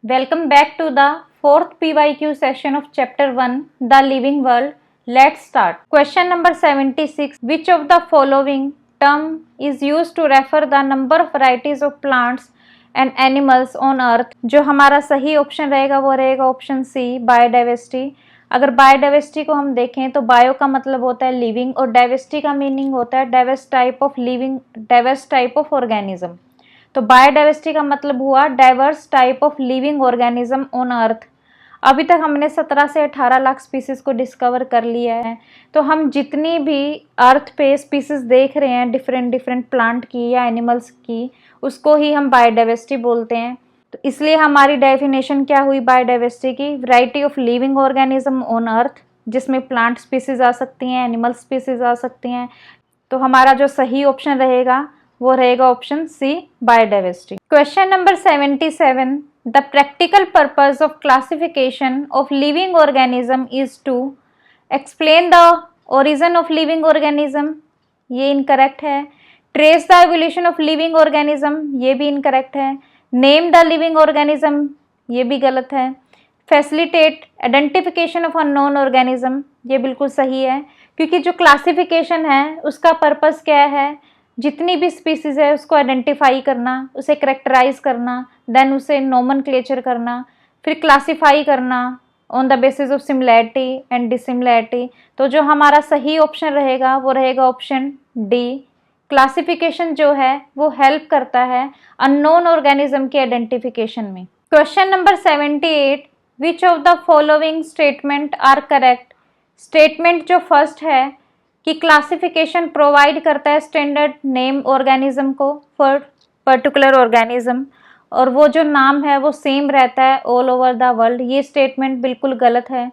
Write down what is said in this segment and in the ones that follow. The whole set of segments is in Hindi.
Welcome back to the fourth PYQ session of Chapter 1, The Living World. Let's start. Question number 76. Which of the following term is used to refer the number of varieties of plants and animals on earth? जो हमारा सही ऑप्शन रहेगा वो रहेगा ऑप्शन सी, बायोडाइवर्सिटी। अगर बायोडाइवर्सिटी को हम देखें तो बायो का मतलब होता है लिविंग और डाइवर्सिटी का मीनिंग होता है diverse type of living, diverse type of organism. तो बायोडाइवर्सिटी का मतलब हुआ diverse type of living organism on अर्थ। अभी तक हमने 17 से 18 लाख स्पीसीज को डिस्कवर कर लिया है। तो हम जितनी भी अर्थ पे स्पीसीज देख रहे हैं डिफरेंट प्लांट की या एनिमल्स की, उसको ही हम बायोडाइवर्सिटी बोलते हैं। तो इसलिए हमारी डेफिनेशन क्या हुई बायोडाइवर्सिटी की? Variety of living organism on अर्थ, जिसमें प्लांट स्पीसीज आ सकती हैं, एनिमल स्पीसीज आ सकती हैं। तो हमारा जो सही ऑप्शन रहेगा वो रहेगा option C, biodiversity. Question number 77. The practical purpose of classification of living organism is to explain the origin of living organism, ये इनकरेक्ट है। Trace the evolution of living organism, ये भी इनकरेक्ट है। नेम द लिविंग ऑर्गेनिज्म, ये भी गलत है। Facilitate identification of unknown organism, ये बिल्कुल सही है, क्योंकि जो क्लासिफिकेशन है उसका पर्पस क्या है? जितनी भी स्पीसीज है उसको आइडेंटिफाई करना, उसे करेक्टराइज करना, देन उसे नोमेनक्लेचर करना, फिर क्लासीफाई करना on the basis of similarity and dissimilarity. तो जो हमारा सही ऑप्शन रहेगा वो रहेगा ऑप्शन डी। क्लासिफिकेशन जो है वो हेल्प करता है अननोन ऑर्गेनिज्म के आइडेंटिफिकेशन में। Question number 78. Which of the following statement are correct? Statement जो फर्स्ट है कि क्लासिफिकेशन प्रोवाइड करता है स्टैंडर्ड नेम ऑर्गेनिज्म को फॉर पर्टिकुलर ऑर्गेनिज्म, और वो जो नाम है वो सेम रहता है ऑल ओवर द वर्ल्ड, ये स्टेटमेंट बिल्कुल गलत है।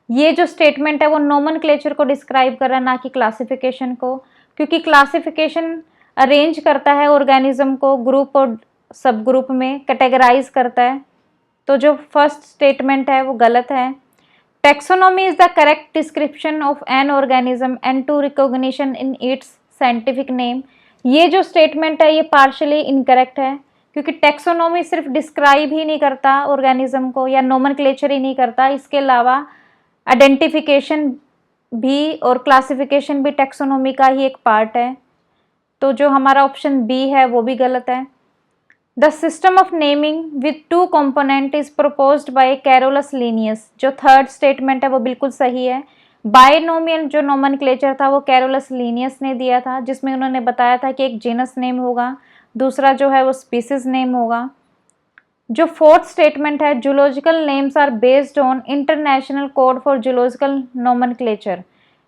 ये जो स्टेटमेंट है वो नोमेनक्लेचर को डिस्क्राइब कर रहा है, ना कि क्लासिफिकेशन को, क्योंकि क्लासिफिकेशन अरेंज करता है ऑर्गेनिज्म को ग्रुप और सब ग्रुप में, कैटेगराइज करता है। तो जो फर्स्ट स्टेटमेंट है वो गलत है। Taxonomy is the correct description of an organism and to recognition in its scientific name. ये जो स्टेटमेंट है ये पार्शली इनकरेक्ट है, क्योंकि टेक्सोनोमी सिर्फ डिस्क्राइब ही नहीं करता ऑर्गेनिज्म को या नोमेनक्लेचर ही नहीं करता, इसके अलावा आइडेंटिफिकेशन भी और क्लासिफिकेशन भी टेक्सोनोमी का ही एक पार्ट है। तो जो हमारा ऑप्शन बी है वो भी गलत है। The system of naming with two component is proposed by Carolus Linnaeus. जो थर्ड स्टेटमेंट है वो बिल्कुल सही है। बायनोमियल जो नोमेनक्लेचर था वो कैरोलस लीनियस ने दिया था, जिसमें उन्होंने बताया था कि एक जीनस नेम होगा, दूसरा जो है वो स्पीसीज नेम होगा। जो फोर्थ स्टेटमेंट है zoological names are based on international code for zoological nomenclature,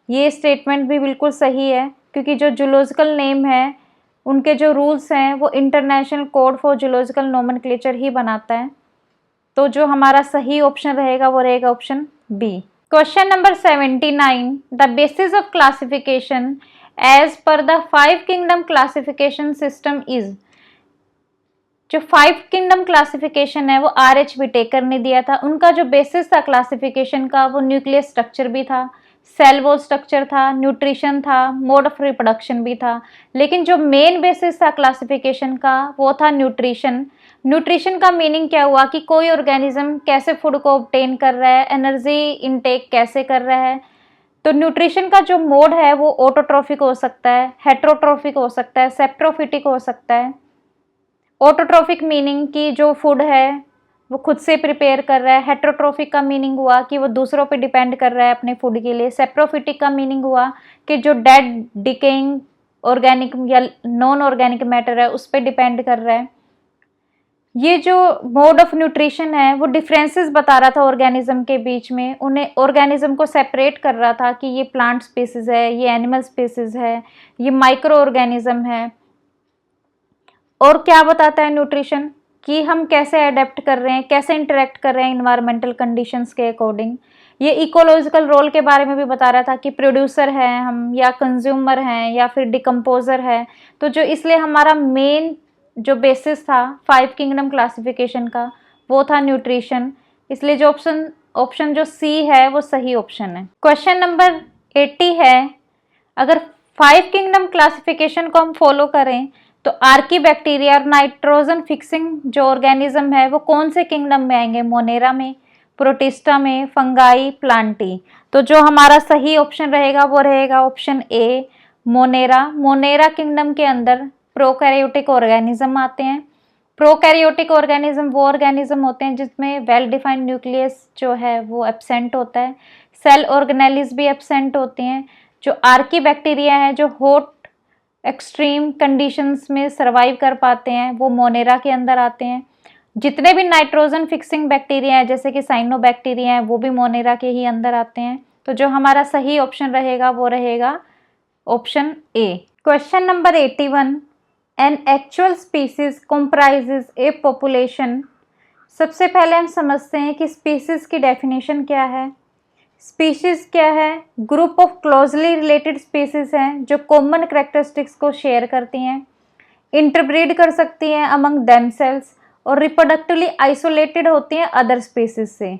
ये स्टेटमेंट भी बिल्कुल सही है, क्योंकि जो जूलॉजिकल नेम है उनके जो रूल्स हैं वो international code for zoological nomenclature ही बनाता है। तो जो हमारा सही ऑप्शन रहेगा वो रहेगा option B. Question number 79. The basis of classification as per the 5 kingdom classification system is. जो 5 किंगडम क्लासिफिकेशन है वो RH विटेकर ने दिया था। उनका जो बेसिस था क्लासिफिकेशन का वो न्यूक्लियस स्ट्रक्चर भी था, सेल वॉल स्ट्रक्चर था, न्यूट्रिशन था, मोड ऑफ रिप्रोडक्शन भी था, लेकिन जो मेन बेसिस था क्लासिफिकेशन का वो था न्यूट्रिशन। न्यूट्रिशन का मीनिंग क्या हुआ कि कोई ऑर्गेनिज्म कैसे फूड को ऑब्टेन कर रहा है, एनर्जी इनटेक कैसे कर रहा है। तो न्यूट्रिशन का जो मोड है वो ऑटोट्रोफिक हो सकता है, हेट्रोट्रोफिक हो सकता है, सेप्ट्रोफिटिक हो सकता है। ऑटोट्रोफिक मीनिंग कि जो फूड है वो खुद से प्रिपेयर कर रहा है। हेट्रोट्रोफिक का मीनिंग हुआ कि वो दूसरों पे डिपेंड कर रहा है अपने फूड के लिए। सेप्रोफिटिक का मीनिंग हुआ कि जो डेड डिकेइंग ऑर्गेनिक या नॉन ऑर्गेनिक मैटर है उस पर डिपेंड कर रहा है। ये जो मोड ऑफ न्यूट्रिशन है वो डिफरेंसेस बता रहा था ऑर्गेनिज्म के बीच में, उन्हें ऑर्गेनिज्म को सेपरेट कर रहा था कि ये प्लांट स्पीसीज है, ये एनिमल स्पीसीज है, ये माइक्रो ऑर्गेनिज्म है। और क्या बताता है न्यूट्रिशन कि हम कैसे अडेप्ट कर रहे हैं, कैसे इंटरेक्ट कर रहे हैं इन्वायरमेंटल कंडीशंस के अकॉर्डिंग। ये इकोलॉजिकल रोल के बारे में भी बता रहा था कि प्रोड्यूसर हैं हम या कंज्यूमर हैं या फिर डिकम्पोजर है। तो जो इसलिए हमारा मेन जो बेसिस था 5 किंगडम क्लासिफिकेशन का वो था न्यूट्रिशन, इसलिए जो ऑप्शन जो सी है वो सही ऑप्शन है। क्वेश्चन नंबर 80 है, अगर 5 किंगडम क्लासिफिकेशन को हम फॉलो करें तो आर्कीबैक्टीरिया और नाइट्रोजन फिक्सिंग जो ऑर्गेनिज्म है वो कौन से किंगडम में आएंगे? मोनेरा में, प्रोटिस्टा में, फंगाई, प्लांटी। तो जो हमारा सही ऑप्शन रहेगा वो रहेगा ऑप्शन ए, मोनेरा। मोनेरा किंगडम के अंदर प्रोकैरियोटिक ऑर्गेनिज्म आते हैं। प्रोकैरियोटिक ऑर्गेनिज्म वो ऑर्गेनिज्म होते हैं जिसमें वेल डिफाइंड न्यूक्लियस जो है वो एब्सेंट होता है, सेल ऑर्गेनेलिस भी एब्सेंट होती हैं। जो आर्कीबैक्टीरिया है जो हॉट एक्सट्रीम कंडीशंस में सरवाइव कर पाते हैं वो मोनेरा के अंदर आते हैं। जितने भी नाइट्रोजन फिक्सिंग बैक्टीरिया हैं जैसे कि साइनोबैक्टीरिया हैं वो भी मोनेरा के ही अंदर आते हैं। तो जो हमारा सही ऑप्शन रहेगा वो रहेगा option A. Question number 81, an actual species comprises A population. सबसे पहले हम समझते हैं कि स्पीसीज की डेफिनेशन क्या है। स्पीशीज क्या है? Group of closely related species हैं जो कॉमन कैरेक्टरिस्टिक्स को शेयर करती हैं, इंटरब्रीड कर सकती हैं अमंग देमसेल्व्स और रिप्रोडक्टिवली आइसोलेटेड होती हैं अदर स्पीसीज से।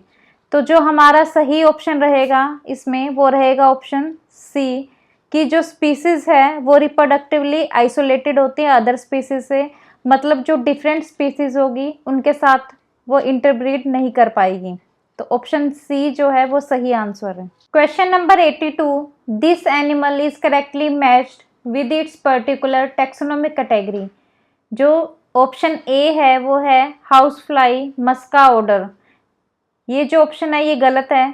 तो जो हमारा सही ऑप्शन रहेगा इसमें वो रहेगा ऑप्शन सी, कि जो स्पीसीज है वो रिप्रोडक्टिवली आइसोलेटेड होती हैं अदर स्पीसीज से, मतलब जो डिफरेंट स्पीसीज होगी उनके साथ वो इंटरब्रीड नहीं कर पाएगी। तो ऑप्शन सी जो है वो सही आंसर है। Question number 82, this animal is correctly matched with its particular taxonomic category. जो ऑप्शन ए है वो है हाउस फ्लाई मस्का ऑर्डर। ये जो ऑप्शन है ये गलत है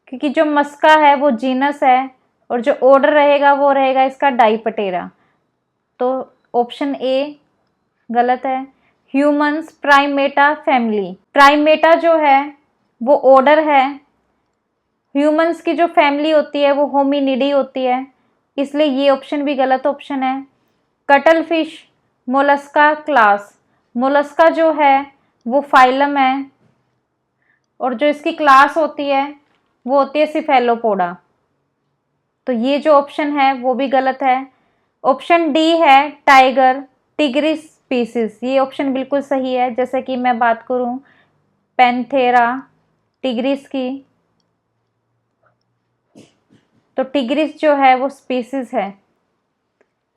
क्योंकि जो मस्का है वो जीनस है और जो ऑर्डर रहेगा वो रहेगा इसका डाइपटेरा। तो ऑप्शन ए गलत है। ह्यूमंस प्राइमेटा फैमिली, प्राइमेटा जो है वो ऑर्डर है, ह्यूमंस की जो फैमिली होती है वो होमिनिडी होती है, इसलिए ये ऑप्शन भी गलत ऑप्शन है। Cuttle fish Mollusca class, Mollusca जो है वो फाइलम है और जो इसकी क्लास होती है वो होती है सिफेलोपोडा। तो ये जो ऑप्शन है वो भी गलत है। ऑप्शन डी है टाइगर टिग्रिस स्पीसीज, ये ऑप्शन बिल्कुल सही है। जैसे कि मैं बात करूं पैंथेरा टिग्रिस की, तो टिग्रिस जो है वो स्पीसीज है,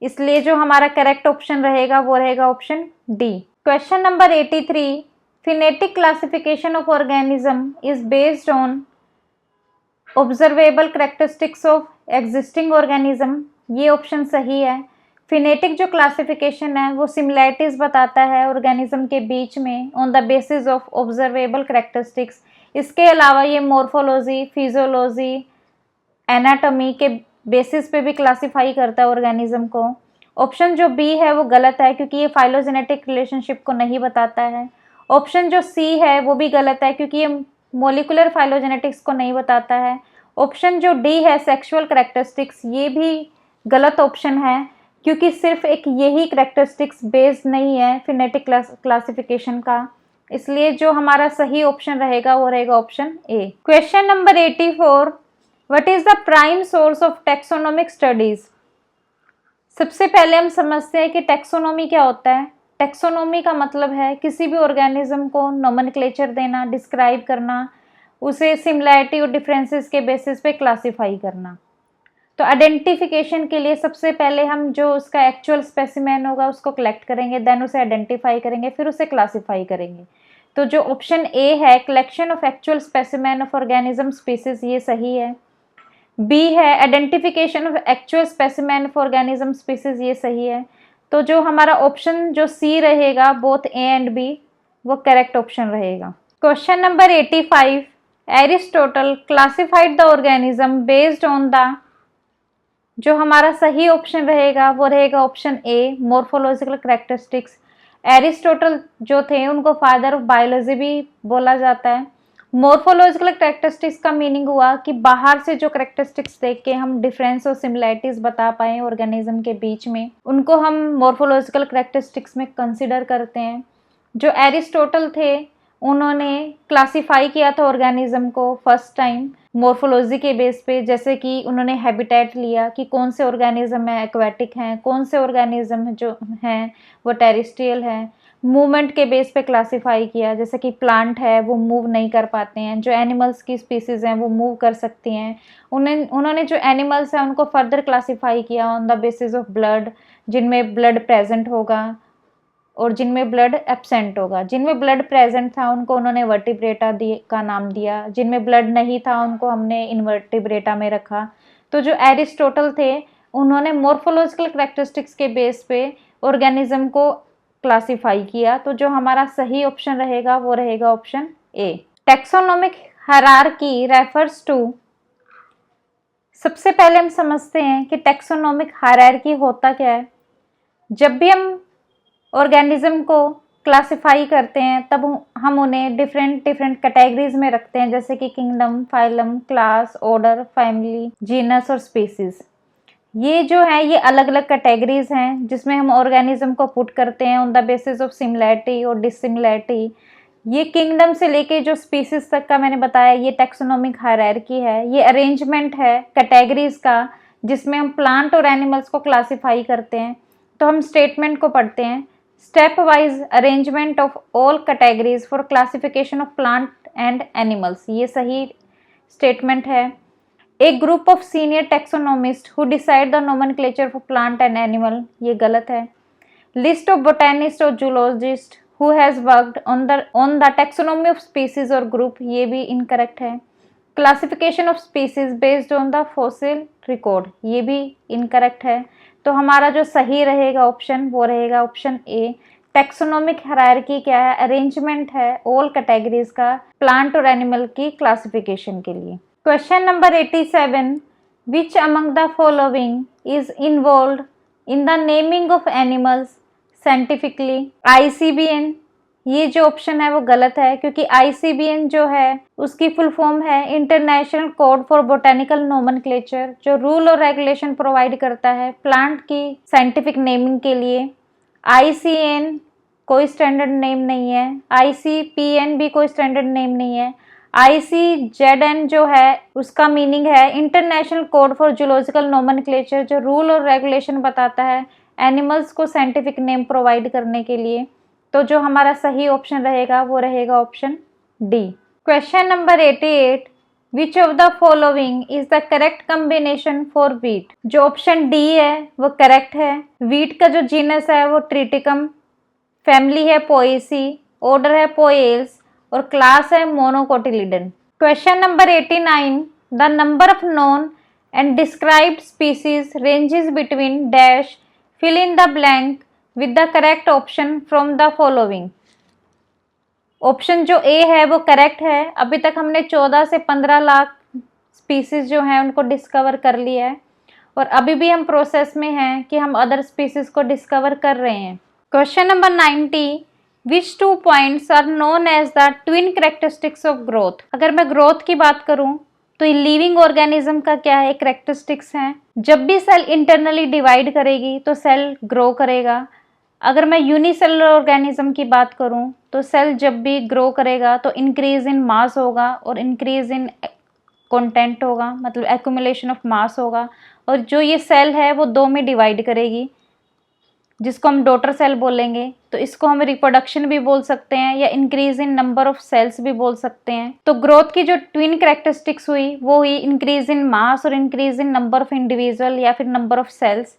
इसलिए जो हमारा करेक्ट ऑप्शन रहेगा वो रहेगा option D. Question number 83, phenetic classification of organism is based on observable characteristics of existing organism. ये ऑप्शन सही है। फिनेटिक जो क्लासिफिकेशन है वो सिमिलैरिटीज बताता है ऑर्गेनिज्म के बीच में on the basis of observable characteristics. इसके अलावा ये मॉर्फोलॉजी, फिजियोलॉजी, एनाटॉमी के बेसिस पे भी क्लासिफाई करता है ऑर्गेनिज्म को। ऑप्शन जो बी है वो गलत है क्योंकि ये फाइलोजेनेटिक रिलेशनशिप को नहीं बताता है। ऑप्शन जो सी है वो भी गलत है क्योंकि ये मॉलिक्यूलर फाइलोजेनेटिक्स को नहीं बताता है। ऑप्शन जो डी है सेक्सुअल कैरेक्टरिस्टिक्स, ये भी गलत ऑप्शन है क्योंकि सिर्फ एक यही कैरेक्टरिस्टिक्स बेस्ड नहीं है फिनेटिक क्लासिफिकेशन का, इसलिए जो हमारा सही ऑप्शन रहेगा वो रहेगा option A. Question number 84, what is the prime source of taxonomic studies. सबसे पहले हम समझते हैं कि टेक्सोनोमी क्या होता है। टेक्सोनोमी का मतलब है किसी भी ऑर्गेनिज्म को नोमेनक्लेचर देना, डिस्क्राइब करना, उसे सिमिलैरिटी और डिफरेंसेस के बेसिस पे क्लासिफाई करना। तो आइडेंटिफिकेशन के लिए सबसे पहले हम जो उसका एक्चुअल स्पेसिमेन होगा उसको कलेक्ट करेंगे, देन उसे आइडेंटिफाई करेंगे, फिर उसे क्लासिफाई करेंगे। तो जो ऑप्शन ए है collection of actual specimen of organism species, ये सही है। बी है identification of actual specimen of organism species, ये सही है। तो जो हमारा ऑप्शन जो सी रहेगा बोथ ए एंड बी वो करेक्ट ऑप्शन रहेगा। Question number 85, Aristotle classified the organism based on the, जो हमारा सही ऑप्शन रहेगा वो रहेगा ऑप्शन ए मॉर्फोलॉजिकल कैरेक्टरिस्टिक्स। एरिस्टोटल जो थे उनको फादर ऑफ बायोलॉजी भी बोला जाता है। मॉर्फोलॉजिकल कैरेक्टरिस्टिक्स का मीनिंग हुआ कि बाहर से जो कैरेक्टरिस्टिक्स देख के हम डिफरेंस और सिमिलैरिटीज बता पाए ऑर्गेनिज्म के बीच में, उनको हम मॉर्फोलॉजिकल कैरेक्टरिस्टिक्स में कंसिडर करते हैं। जो एरिस्टोटल थे उन्होंने क्लासिफाई किया था ऑर्गेनिज्म को फर्स्ट टाइम मॉर्फोलॉजी के बेस पे, जैसे कि उन्होंने हैबिटेट लिया कि कौन से ऑर्गेनिज्म है एक्वेटिक हैं, कौन से ऑर्गेनिज्म जो हैं वो टेरेस्ट्रियल हैं। मूवमेंट के बेस पे क्लासिफाई किया, जैसे कि प्लांट है वो मूव नहीं कर पाते हैं, जो एनिमल्स की स्पीसीज हैं वो मूव कर सकती हैं। उन्होंने जो एनिमल्स हैं उनको फर्दर क्लासिफाई किया on the basis of blood, जिनमें ब्लड प्रेजेंट होगा और जिनमें ब्लड एब्सेंट होगा। जिनमें ब्लड प्रेजेंट था उनको उन्होंने वर्टिब्रेटा का नाम दिया, जिनमें ब्लड नहीं था उनको हमने इनवर्टिब्रेटा में रखा। तो जो एरिस्टोटल थे उन्होंने मॉर्फोलॉजिकल कैरेक्टरिस्टिक्स के बेस पे ऑर्गेनिज्म को क्लासिफाई किया। तो जो हमारा सही ऑप्शन रहेगा वो रहेगा option A. Taxonomic hierarchy refers to, सबसे पहले हम समझते हैं कि टैक्सोनॉमिक हायरार्की होता क्या है। जब भी हम ऑर्गेनिज्म को क्लासिफाई करते हैं तब हम उन्हें डिफरेंट कैटेगरीज में रखते हैं, जैसे कि kingdom, phylum, class, order, family, genus और स्पीसीज। ये जो है ये अलग अलग कैटेगरीज हैं जिसमें हम ऑर्गेनिज्म को पुट करते हैं on the basis of similarity और डिसिमिलैरिटी। ये किंगडम से लेके जो स्पीसीज तक का मैंने बताया ये टैक्सोनॉमिक हायरार्की है। ये अरेंजमेंट है कैटेगरीज का जिसमें हम प्लांट और एनिमल्स को क्लासिफाई करते हैं। तो हम स्टेटमेंट को पढ़ते हैं, step wise arrangement of all categories for classification of plant and animals. ये सही स्टेटमेंट है। A group of senior taxonomist who decide the nomenclature for plant and animal, ये गलत है। लिस्ट ऑफ बोटेनिस्ट और zoologist who has worked on the taxonomy of species और ग्रुप, ये भी इनकरेक्ट है। Classification of species based on the fossil record, ये भी इनकरेक्ट है। तो हमारा जो सही रहेगा ऑप्शन वो रहेगा ऑप्शन ए। टैक्सोनॉमिक हायरार्की क्या है? अरेंजमेंट है ऑल कैटेगरीज का प्लांट और एनिमल की क्लासिफिकेशन के लिए। Question number 87, which among the following is involved in the naming of animals scientifically? ICBN, ये जो ऑप्शन है वो गलत है क्योंकि ICBN जो है उसकी फुल फॉर्म है international code for botanical nomenclature, जो रूल और रेगुलेशन प्रोवाइड करता है प्लांट की साइंटिफिक नेमिंग के लिए। ICN कोई स्टैंडर्ड नेम नहीं है, ICPN भी कोई स्टैंडर्ड नेम नहीं है। ICZN जो है उसका मीनिंग है international code for zoological nomenclature, जो रूल और रेगुलेशन बताता है एनिमल्स को साइंटिफिक नेम प्रोवाइड करने के लिए। तो जो हमारा सही ऑप्शन रहेगा वो रहेगा option D. Question number 88, which of the following is the correct combination for wheat? जो ऑप्शन डी है वो करेक्ट है। वीट का जो जीनस है वो ट्रिटिकम, फैमिली है पोएसी, ऑर्डर है पोएल्स और क्लास है monocotyledon. Question number 89, the number of known and described species ranges between dash, fill in the blank with the correct option from the following। Option जो ए है वो करेक्ट है। अभी तक हमने 14 से 15 लाख स्पीसीज जो हैं उनको डिस्कवर कर लिया है और अभी भी हम प्रोसेस में हैं कि हम अदर स्पीसीज को डिस्कवर कर रहे हैं। Question number 90, which 2 points are known as the twin characteristics of growth? अगर मैं ग्रोथ की बात करूं तो ये लिविंग ऑर्गेनिज्म का क्या है? कैरेक्टरिस्टिक्स हैं। जब भी सेल इंटरनली डिवाइड करेगी तो सेल ग्रो करेगा। अगर मैं यूनिसेलुलर ऑर्गेनिज्म की बात करूं तो सेल जब भी ग्रो करेगा तो इंक्रीज इन मास होगा और इंक्रीज इन कंटेंट होगा, मतलब एक्यूमुलेशन ऑफ मास होगा। और जो ये सेल है वो 2 में डिवाइड करेगी जिसको हम डॉटर सेल बोलेंगे। तो इसको हम रिप्रोडक्शन भी बोल सकते हैं या increase in number of cells भी बोल सकते हैं। तो ग्रोथ की जो ट्विन कैरेक्टरिस्टिक्स हुई वो हुई इंक्रीज इन मास और increase in number of individual या फिर नंबर ऑफ सेल्स।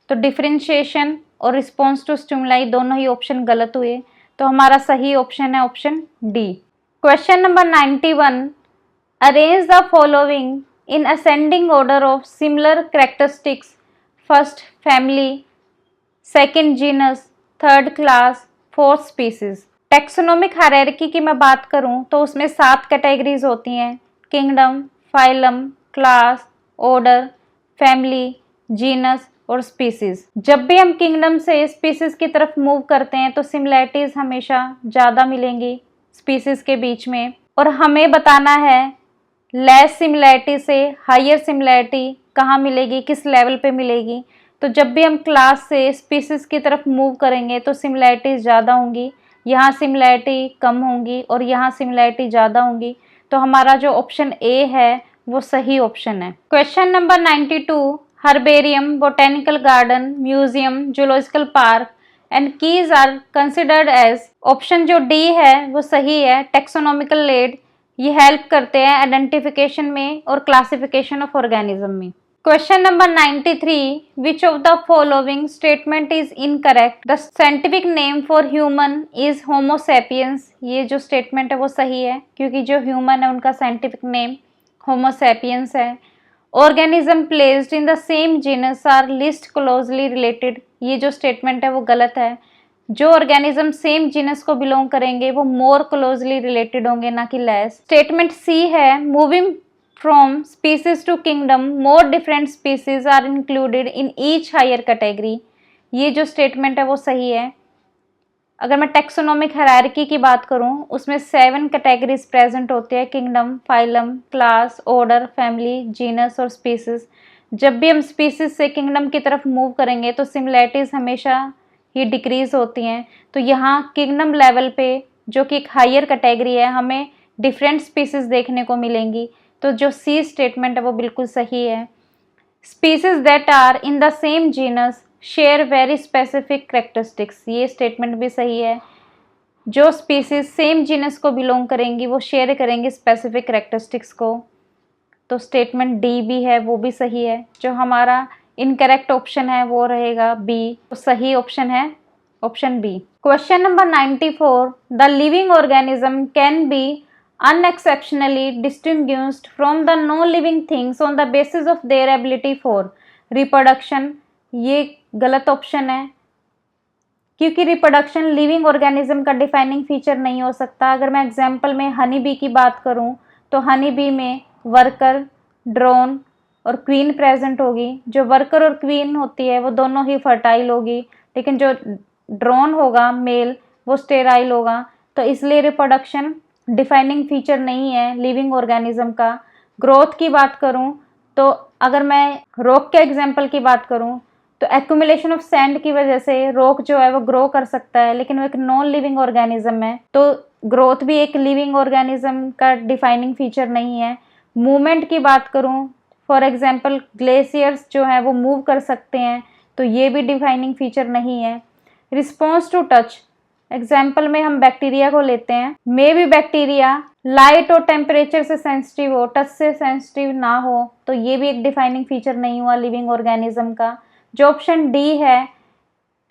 तो डिफरेंशिएशन और रिस्पॉन्स टू स्टिमुलाई दोनों ही ऑप्शन गलत हुए। तो हमारा सही ऑप्शन है option D. Question number 91, arrange the following in ascending order of similar characteristics, first family, second genus, third class, fourth species. Taxonomic hierarchy की मैं बात करूं तो उसमें 7 कैटेगरीज होती हैं, kingdom, phylum, class, order, family, genus और स्पीसीज। जब भी हम किंगडम से स्पीसीज की तरफ मूव करते हैं तो सिमिलैरिटीज हमेशा ज़्यादा मिलेंगी स्पीसीज के बीच में और हमें बताना है लेस सिमिलैरिटी से हायर सिमिलैरिटी कहाँ मिलेगी, किस लेवल पे मिलेगी। तो जब भी हम क्लास से स्पीसीज की तरफ मूव करेंगे तो सिमिलैरिटीज ज़्यादा होंगी, यहाँ सिमिलैरिटी कम होंगी और यहाँ सिमिलैरिटी ज़्यादा होंगी। तो हमारा जो ऑप्शन ए है वो सही ऑप्शन है। Question number 92, herbarium, botanical garden, museum, zoological park and keys are considered as. Option जो डी है वो सही है, टैक्सोनॉमिकल एड। ये हेल्प करते हैं आइडेंटिफिकेशन में और क्लासिफिकेशन ऑफ ऑर्गेनिज्म में। Question number 93, which of the following statement is incorrect? The scientific name for human is Homo sapiens. ये जो स्टेटमेंट है वो सही है, क्योंकि जो ह्यूमन है उनका साइंटिफिक नेम होमो सैपियंस है। Organism placed in the same genus are least closely related. ये जो स्टेटमेंट है वो गलत है। जो ऑर्गेनिज्म सेम जीनस को बिलोंग करेंगे वो मोर क्लोजली रिलेटेड होंगे, ना कि लेस। स्टेटमेंट सी है, moving from species to kingdom more different species are included in each higher category. ये जो स्टेटमेंट है वो सही है। अगर मैं टेक्सोनोमिक हायरार्की की बात करूं, उसमें 7 कैटेगरीज प्रेजेंट होती है, kingdom, phylum, class, order, family, genus और स्पीसीज। जब भी हम स्पीसीज से किंगडम की तरफ मूव करेंगे तो सिमिलैरिटीज हमेशा ही डिक्रीज होती हैं। तो यहाँ किंगडम लेवल पे, जो कि एक हायर कैटेगरी है, हमें डिफरेंट स्पीसीज देखने को मिलेंगी। तो जो सी स्टेटमेंट है वो बिल्कुल सही है। Species that are in the same genus share very specific characteristics. ये स्टेटमेंट भी सही है। जो स्पीसीज सेम जीनस को बिलोंग करेंगी वो शेयर करेंगी स्पेसिफिक कैरेक्टरिस्टिक्स को। तो स्टेटमेंट डी भी है, वो भी सही है। जो हमारा इनकरेक्ट ऑप्शन है वो रहेगा बी। तो सही ऑप्शन है option B. Question number 94, the living organism can be unexceptionally distinguished from the non-living things on the basis of their ability for reproduction। ये गलत ऑप्शन है, क्योंकि रिप्रोडक्शन लिविंग ऑर्गेनिज्म का डिफाइनिंग फीचर नहीं हो सकता। अगर मैं एग्जांपल में हनी बी की बात करूं तो हनी बी में वर्कर, ड्रोन और क्वीन प्रेजेंट होगी। जो वर्कर और क्वीन होती है वो दोनों ही फर्टाइल होगी, लेकिन जो ड्रोन होगा मेल वो स्टेराइल होगा। तो इसलिए रिप्रोडक्शन डिफाइनिंग फीचर नहीं है लिविंग ऑर्गेनिज्म का। ग्रोथ की बात करूं तो अगर मैं रॉक के एग्जांपल की बात करूं तो एक्यूमुलेशन ऑफ सैंड की वजह से रॉक जो है वो ग्रो कर सकता है, लेकिन वो एक नॉन लिविंग ऑर्गेनिज्म है। तो ग्रोथ भी एक लिविंग ऑर्गेनिज्म का डिफाइनिंग फीचर नहीं है। मूवमेंट की बात करूं, फॉर एग्जांपल ग्लेशियर्स जो है वो मूव कर सकते हैं, तो ये भी डिफाइनिंग फीचर नहीं है। रिस्पॉन्स टू टच, एग्जाम्पल में हम बैक्टीरिया को लेते हैं। मे भी बैक्टीरिया लाइट और टेम्परेचर से सेंसिटिव हो, टच से सेंसिटिव ना हो, तो ये भी एक डिफाइनिंग फीचर नहीं हुआ लिविंग ऑर्गेनिज्म का। जो ऑप्शन डी है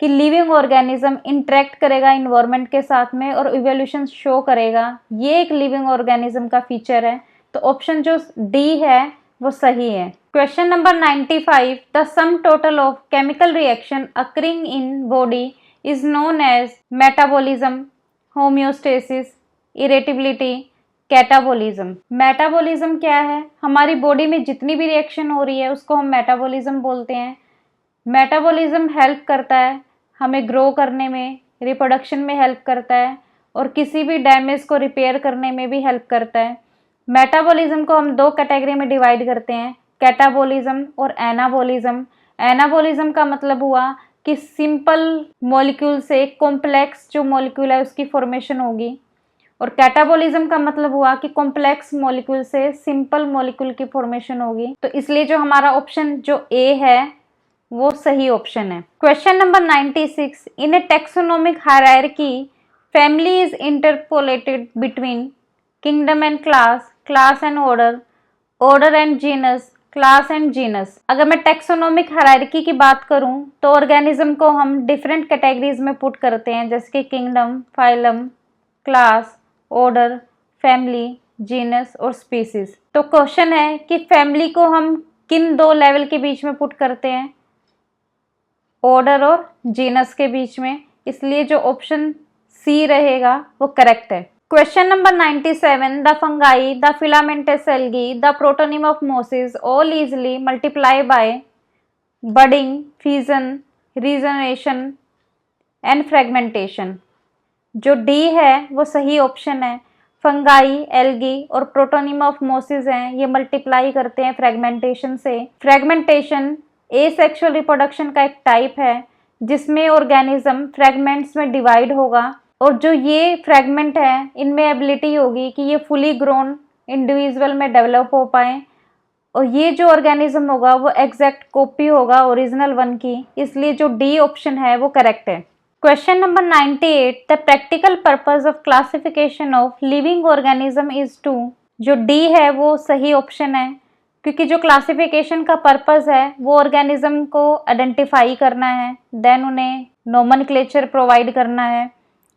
कि लिविंग ऑर्गेनिज्म इंटरेक्ट करेगा इन्वायरमेंट के साथ में और इवोल्यूशन शो करेगा, ये एक लिविंग ऑर्गेनिज्म का फीचर है। तो ऑप्शन जो डी है वो सही है। Question number 95, the sum total of chemical reaction occurring in body is known as metabolism, homeostasis, irritability, catabolism. Metabolism क्या है? हमारी बॉडी में जितनी भी रिएक्शन हो रही है उसको हम मेटाबॉलिज्म बोलते हैं। मेटाबॉलिज्म हेल्प करता है हमें ग्रो करने में, रिप्रोडक्शन में हेल्प करता है और किसी भी डैमेज को रिपेयर करने में भी हेल्प करता है। मेटाबॉलिज्म को हम 2 कैटेगरी में डिवाइड करते हैं, कैटाबोलिज्म और एनाबोलिज्म। एनाबोलिज्म का मतलब हुआ कि सिंपल मॉलिक्यूल से कॉम्प्लेक्स जो मॉलिक्यूल है उसकी फॉर्मेशन होगी, और कैटाबोलिज्म का मतलब हुआ कि कॉम्प्लेक्स मॉलिक्यूल से सिंपल मॉलिक्यूल की फॉर्मेशन होगी। तो इसलिए जो हमारा ऑप्शन जो ए है वो सही ऑप्शन है। Question number 96, in A taxonomic hierarchy family is interpolated between kingdom and class, class and order, order and genus, class and genus. अगर मैं टेक्सोनोमिक हायरार्की की बात करूं तो ऑर्गेनिज्म को हम डिफरेंट कैटेगरीज में पुट करते हैं, जैसे कि kingdom, phylum, class, order, family, genus और स्पीसीज। तो क्वेश्चन है कि फैमिली को हम किन 2 लेवल के बीच में पुट करते हैं? ऑर्डर और जीनस के बीच में। इसलिए जो ऑप्शन सी रहेगा वो करेक्ट है। Question number 97, the fungi, the filamentous algae, the protonym of mosses all easily multiply by budding, fission, regeneration and fragmentation। जो डी है वो सही ऑप्शन है। फंगाई, एल्गी और प्रोटोनिम ऑफ मोसिस हैं, ये मल्टीप्लाई करते हैं फ्रेगमेंटेशन से। फ्रेगमेंटेशन एसेक्सुअल रिप्रोडक्शन का एक टाइप है जिसमें ऑर्गेनिज्म फ्रेगमेंट्स में डिवाइड होगा, और जो ये फ्रेगमेंट है इनमें एबिलिटी होगी कि ये फुली ग्रोन इंडिविजुअल में डेवलप हो पाए, और ये जो ऑर्गेनिज्म होगा वो एग्जैक्ट कॉपी होगा ओरिजिनल वन की। इसलिए जो डी ऑप्शन है वो करेक्ट है। Question number 98, the practical purpose of classification of living organism is to. जो डी है वो सही ऑप्शन है। क्योंकि जो क्लासिफिकेशन का पर्पस है वो ऑर्गेनिज्म को आइडेंटिफाई करना है, देन उन्हें नोमेनक्लेचर प्रोवाइड करना है,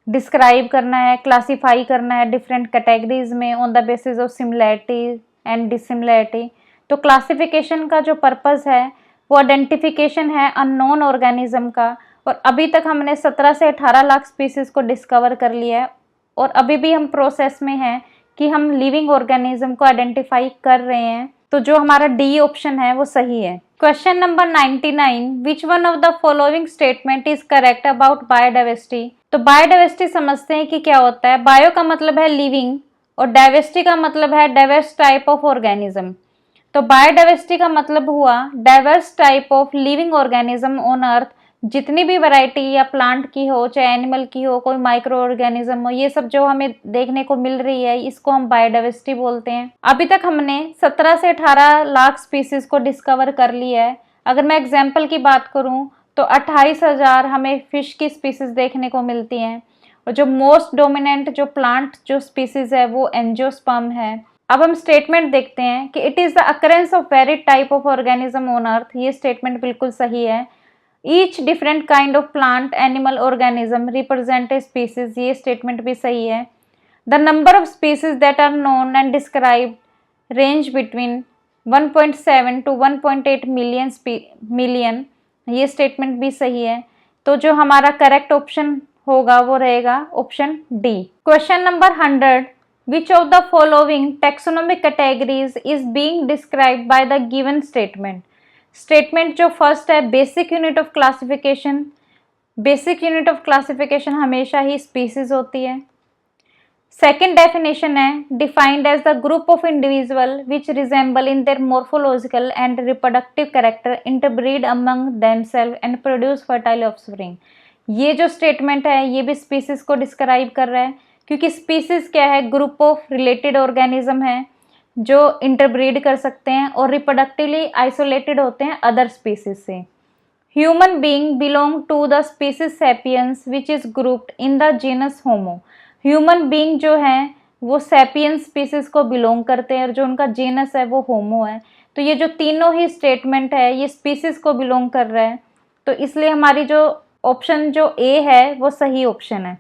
डिस्क्राइब करना है, क्लासीफाई करना है डिफरेंट कैटेगरीज में on the basis of similarity and dissimilarity. तो क्लासिफिकेशन का जो पर्पस है वो आइडेंटिफिकेशन है अननोन ऑर्गेनिज्म का। और अभी तक हमने 17 से 18 लाख स्पीसीज को डिस्कवर कर लिया है और अभी भी हम प्रोसेस में हैं कि हम लिविंग ऑर्गेनिज्म को आइडेंटिफाई कर रहे हैं। तो जो हमारा डी ऑप्शन है वो सही है। Question number 99, which one of the following statement is correct about biodiversity. तो बायोडाइवर्सिटी समझते हैं कि क्या होता है। बायो का मतलब है लिविंग और डाइवर्सिटी का मतलब है डाइवर्स टाइप ऑफ ऑर्गेनिज्म। तो बायोडाइवर्सिटी का मतलब हुआ diverse type of living organism on अर्थ। जितनी भी वैरायटी या प्लांट की हो, चाहे एनिमल की हो, कोई माइक्रो ऑर्गेनिज्म हो, ये सब जो हमें देखने को मिल रही है इसको हम बायोडाइवर्सिटी बोलते हैं। अभी तक हमने 17 से 18 लाख स्पीसीज को डिस्कवर कर लिया है। अगर मैं एग्जाम्पल की बात करूं तो 28,000 हमें फिश की स्पीसीज देखने को मिलती हैं और जो मोस्ट डोमिनेंट जो प्लांट जो स्पीसीज है वो एंजियोस्पर्म है। अब हम स्टेटमेंट देखते हैं कि it is the occurrence of very type of organism on earth. ये स्टेटमेंट बिल्कुल सही है। Each different kind of plant animal organism represent a species. ये स्टेटमेंट भी सही है। The number of species that are known and described range between 1.7 to 1.8 million. ये स्टेटमेंट भी सही है। तो जो हमारा करेक्ट ऑप्शन होगा वो रहेगा option D. Question number 100, which of the following taxonomic categories is being described by the given statement. Statement जो फर्स्ट है basic unit of classification. Basic unit of classification हमेशा ही स्पीसीज होती है। सेकेंड डेफिनेशन है defined as the group of individual which resemble in their morphological and reproductive character interbreed among themselves and produce fertile offspring. ये जो स्टेटमेंट है ये भी स्पीसीज को डिस्क्राइब कर रहा है, क्योंकि स्पीसीज क्या है, ग्रुप ऑफ रिलेटेड ऑर्गेनिज्म है जो इंटरब्रीड कर सकते हैं और रिप्रोडक्टिवली आइसोलेटेड होते हैं अदर स्पीसीज से। Human being belong to the species sapiens which is grouped in the genus homo. Human being जो है वो सैपियंस स्पीसीज को बिलोंग करते हैं और जो उनका जीनस है वो होमो है। तो ये जो तीनों ही स्टेटमेंट है ये स्पीसीज को बिलोंग कर रहा है, तो इसलिए हमारी जो ऑप्शन जो ए है वो सही ऑप्शन है।